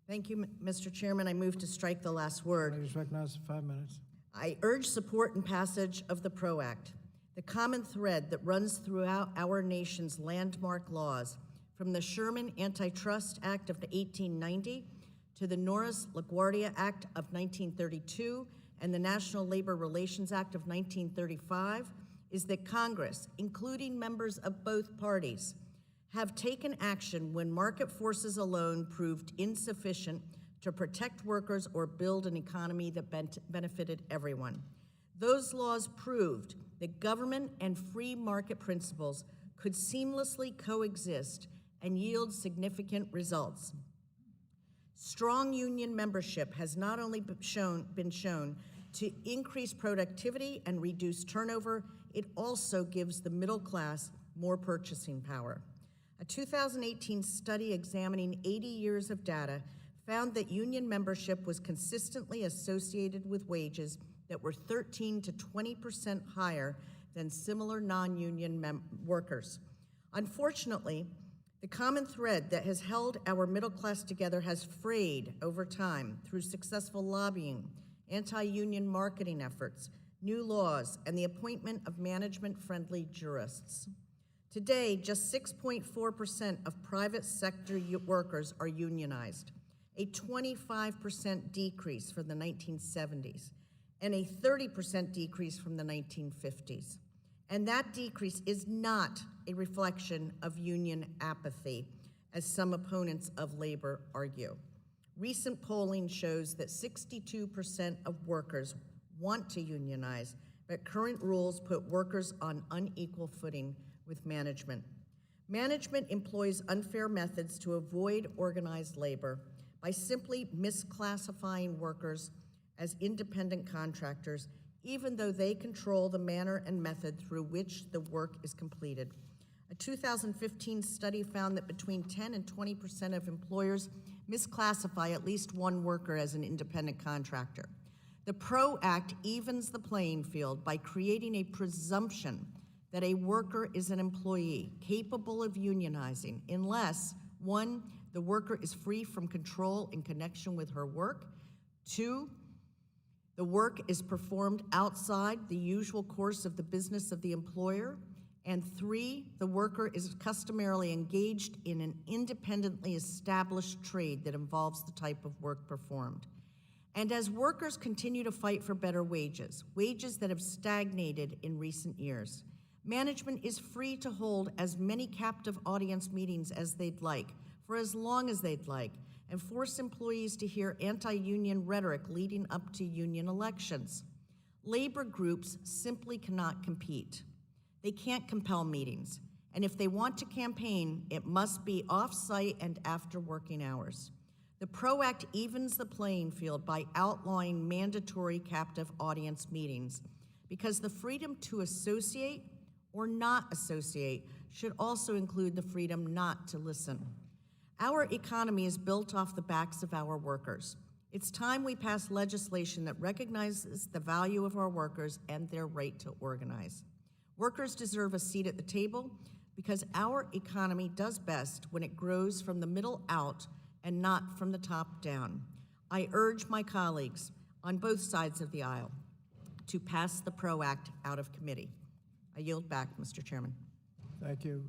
Thank you, Mr. Chairman. I move to strike the last word. Ladies recognized for 5 minutes. I urge support and passage of the PRO Act, the common thread that runs throughout our nation's landmark laws, from the Sherman Antitrust Act of 1890 to the Norris LaGuardia Act of 1932 and the National Labor Relations Act of 1935, is that Congress, including members of both parties, have taken action when market forces alone proved insufficient to protect workers or build an economy that benefited everyone. Those laws proved that government and free market principles could seamlessly coexist and yield significant results. Strong union membership has not only been shown to increase productivity and reduce turnover, it also gives the middle class more purchasing power. A 2018 study examining 80 years of data found that union membership was consistently associated with wages that were 13 to 20% higher than similar non-union workers. Unfortunately, the common thread that has held our middle class together has frayed over time through successful lobbying, anti-union marketing efforts, new laws, and the appointment of management-friendly jurists. Today, just 6.4% of private sector workers are unionized, a 25% decrease from the 1970s, and a 30% decrease from the 1950s. And that decrease is not a reflection of union apathy, as some opponents of labor argue. Recent polling shows that 62% of workers want to unionize, but current rules put workers on unequal footing with management. Management employs unfair methods to avoid organized labor by simply misclassifying workers as independent contractors, even though they control the manner and method through which the work is completed. A 2015 study found that between 10 and 20% of employers misclassify at least one worker as an independent contractor. The PRO Act evens the playing field by creating a presumption that a worker is an employee capable of unionizing unless, 1, the worker is free from control in connection with her work, 2, the work is performed outside the usual course of the business of the employer, and 3, the worker is customarily engaged in an independently established trade that involves the type of work performed. And as workers continue to fight for better wages, wages that have stagnated in recent years, management is free to hold as many captive audience meetings as they'd like, for as long as they'd like, and force employees to hear anti-union rhetoric leading up to union elections. Labor groups simply cannot compete. They can't compel meetings, and if they want to campaign, it must be off-site and after working hours. The PRO Act evens the playing field by outlawing mandatory captive audience meetings, because the freedom to associate or not associate should also include the freedom not to listen. Our economy is built off the backs of our workers. It's time we pass legislation that recognizes the value of our workers and their right to organize. Workers deserve a seat at the table because our economy does best when it grows from the middle out and not from the top down. I urge my colleagues on both sides of the aisle to pass the PRO Act out of committee. I yield back, Mr. Chairman. Thank you.